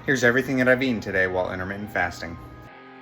Here's everything that I've eaten today while intermittent fasting.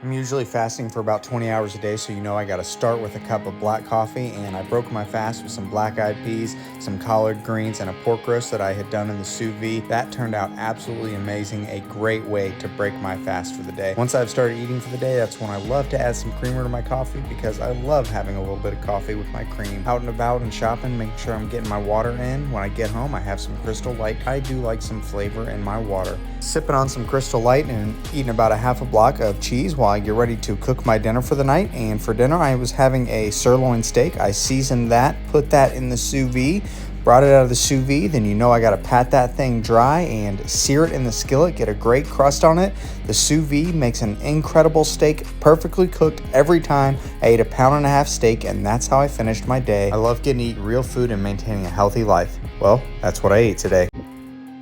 I'm usually fasting for about 20 hours a day, so I gotta start with a cup of black coffee, and I broke my fast with some black-eyed peas, some collard greens, and a pork roast that I had done in the sous vide. That turned out absolutely amazing, a great way to break my fast for the day. Once I've started eating for the day, that's when I love to add some creamer to my coffee because I love having a little bit of coffee with my cream. Out and about and shopping, making sure I'm getting my water in. When I get home, I have some Crystal Light. I do like some flavor in my water. Sipping on some Crystal Light and eating about a half a block of cheese while I get ready to cook my dinner for the night. And for dinner, I was having a sirloin steak. I seasoned that, put that in the sous vide, brought it out of the sous vide. Then I gotta pat that thing dry and sear it in the skillet, get a great crust on it. The sous vide makes an incredible steak, perfectly cooked every time. I ate a 1.5 pound steak, and that's how I finished my day. I love getting to eat real food and maintaining a healthy life. Well, that's what I ate today.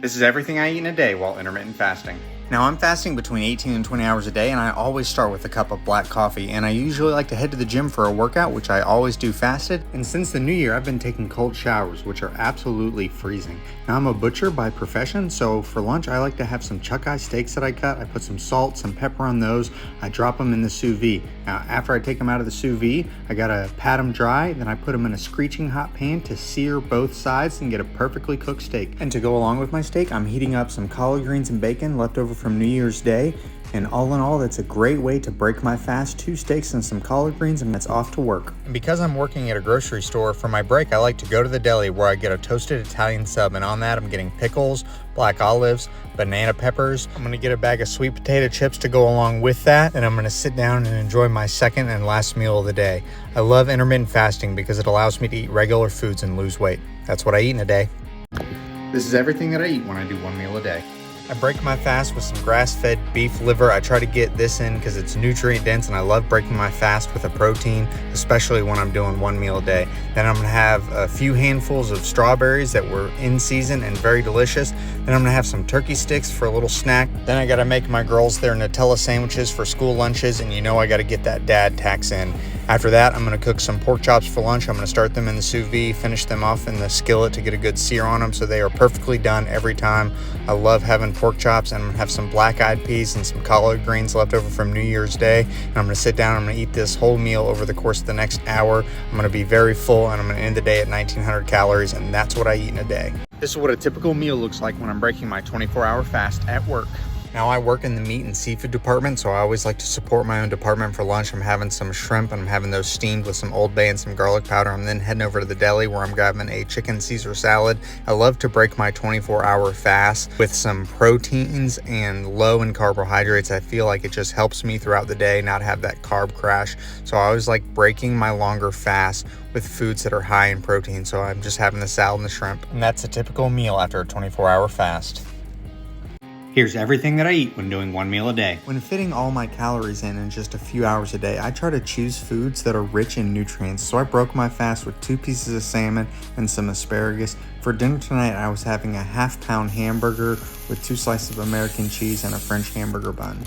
This is everything I eat in a day while intermittent fasting. Now, I'm fasting between 18 and 20 hours a day, and I always start with a cup of black coffee, and I usually like to head to the gym for a workout, which I always do fasted. And since the new year, I've been taking cold showers, which are absolutely freezing. Now, I'm a butcher by profession, so for lunch, I like to have some chuck-eye steaks that I cut. I put some salt, some pepper on those. I drop them in the sous vide. Now, after I take them out of the sous vide, I gotta pat them dry, then I put them in a screeching hot pan to sear both sides and get a perfectly cooked steak. And to go along with my steak, I'm heating up some collard greens and bacon left over from New Year's Day. And all in all, that's a great way to break my fast. 2 steaks and some collard greens, and that's off to work. And because I'm working at a grocery store, for my break, I like to go to the deli where I get a toasted Italian sub. And on that, I'm getting pickles, black olives, banana peppers. I'm gonna get a bag of sweet potato chips to go along with that. And I'm gonna sit down and enjoy my second and last meal of the day. I love intermittent fasting because it allows me to eat regular foods and lose weight. That's what I eat in a day. This is everything that I eat when I do 1 meal a day. I break my fast with some grass-fed beef liver. I try to get this in because it's nutrient dense, and I love breaking my fast with a protein, especially when I'm doing 1 meal a day. Then I'm gonna have a few handfuls of strawberries that were in season and very delicious. Then I'm gonna have some turkey sticks for a little snack. Then I gotta make my girls their Nutella sandwiches for school lunches, and I gotta get that dad tax in. After that, I'm gonna cook some pork chops for lunch. I'm gonna start them in the sous vide, finish them off in the skillet to get a good sear on them so they are perfectly done every time. I love having pork chops, and I'm gonna have some black-eyed peas and some collard greens left over from New Year's Day. And I'm gonna sit down, I'm gonna eat this whole meal over the course of the next hour. I'm gonna be very full, and I'm gonna end the day at 1,900 calories, and that's what I eat in a day. This is what a typical meal looks like when I'm breaking my 24-hour fast at work. Now, I work in the meat and seafood department, so I always like to support my own department for lunch. I'm having some shrimp, and I'm having those steamed with some Old Bay and some garlic powder. I'm then heading over to the deli where I'm grabbing a chicken Caesar salad. I love to break my 24-hour fast with some proteins and low in carbohydrates. I feel like it just helps me throughout the day not have that carb crash. So I always like breaking my longer fast with foods that are high in protein. So I'm just having the salad and the shrimp. And that's a typical meal after a 24-hour fast. Here's everything that I eat when doing 1 meal a day. When fitting all my calories in just a few hours a day, I try to choose foods that are rich in nutrients. So I broke my fast with 2 pieces of salmon and some asparagus. For dinner tonight, I was having a 1/2 pound hamburger with 2 slices of American cheese and a French hamburger bun.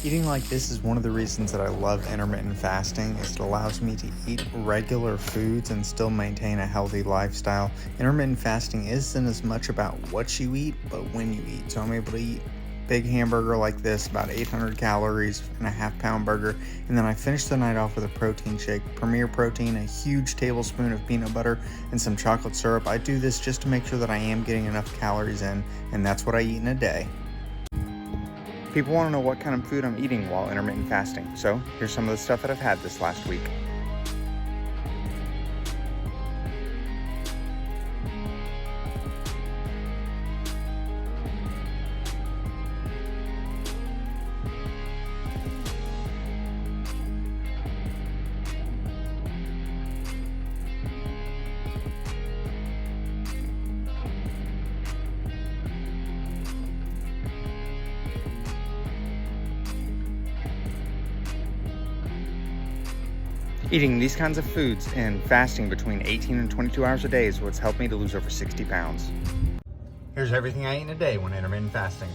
Eating like this is one of the reasons that I love intermittent fasting, is it allows me to eat regular foods and still maintain a healthy lifestyle. Intermittent fasting isn't as much about what you eat, but when you eat. So I'm able to eat big hamburger like this, about 800 calories, and a 1/2 pound burger. And then I finish the night off with a protein shake, Premier Protein, a huge tablespoon of peanut butter, and some chocolate syrup. I do this just to make sure that I am getting enough calories in, and that's what I eat in a day. People want to know what kind of food I'm eating while intermittent fasting, so here's some of the stuff that I've had this last week. Eating these kinds of foods and fasting between 18 and 22 hours a day is what's helped me to lose over 60 pounds. Here's everything I eat in a day when intermittent fasting.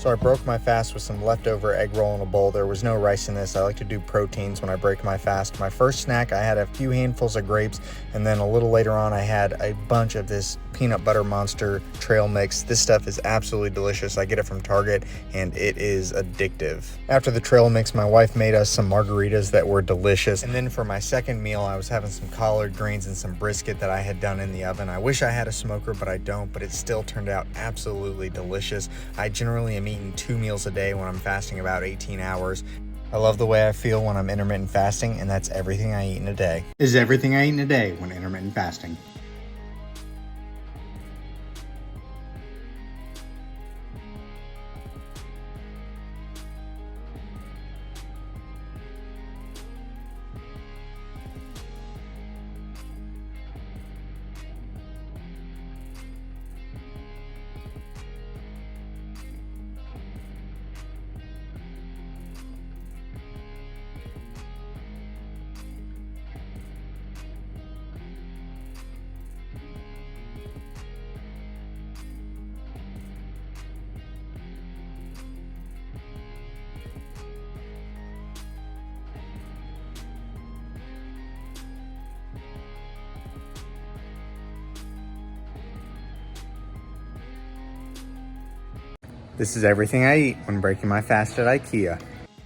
So I broke my fast with some leftover egg roll in a bowl. There was no rice in this. I like to do proteins when I break my fast. My first snack, I had a few handfuls of grapes, and then a little later on I had a bunch of this peanut butter monster trail mix. This stuff is absolutely delicious. I get it from Target and it is addictive. After the trail mix, my wife made us some margaritas that were delicious. And then for my second meal, I was having some collard greens and some brisket that I had done in the oven. I wish I had a smoker, but I don't, but it still turned out absolutely delicious. I generally am eating 2 meals a day when I'm fasting about 18 hours. I love the way I feel when I'm intermittent fasting, and that's everything I eat in a day. Is everything I eat in a day when intermittent fasting. This is everything I eat when breaking my fast at IKEA.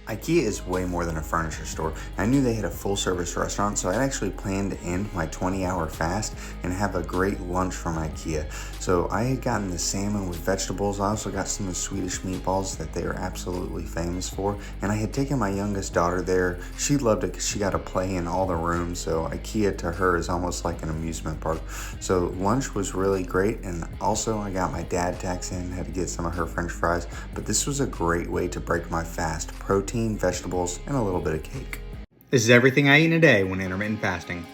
IKEA is way more than a furniture store. I knew they had a full-service restaurant, so I actually planned to end my 20-hour fast and have a great lunch from IKEA. So I had gotten the salmon with vegetables. I also got some of the Swedish meatballs that they are absolutely famous for. And I had taken my youngest daughter there. She loved it because she got to play in all the rooms. So IKEA to her is almost like an amusement park. So lunch was really great. And also I got my dad tax in, had to get some of her French fries. But this was a great way to break my fast. Protein, vegetables, and a little bit of cake. This is everything I eat in a day when intermittent fasting.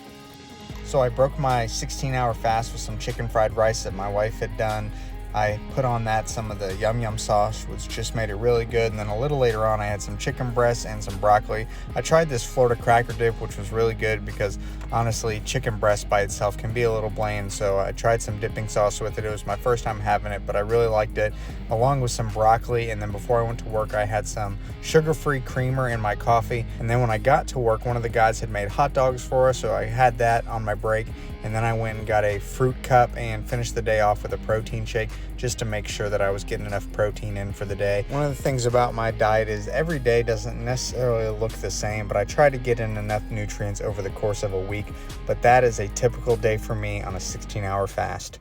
So I broke my 16-hour fast with some chicken fried rice that my wife had done. I put on that some of the yum yum sauce, which just made it really good. And then a little later on, I had some chicken breasts and some broccoli. I tried this Florida cracker dip, which was really good because honestly, chicken breast by itself can be a little bland. So I tried some dipping sauce with it. It was my first time having it, but I really liked it, along with some broccoli. And then before I went to work, I had some sugar-free creamer in my coffee. And then when I got to work, one of the guys had made hot dogs for us, so I had that on my break. And then I went and got a fruit cup and finished the day off with a protein shake just to make sure that I was getting enough protein in for the day. One of the things about my diet is every day doesn't necessarily look the same, but I try to get in enough nutrients over the course of a week. But that is a typical day for me on a 16-hour fast.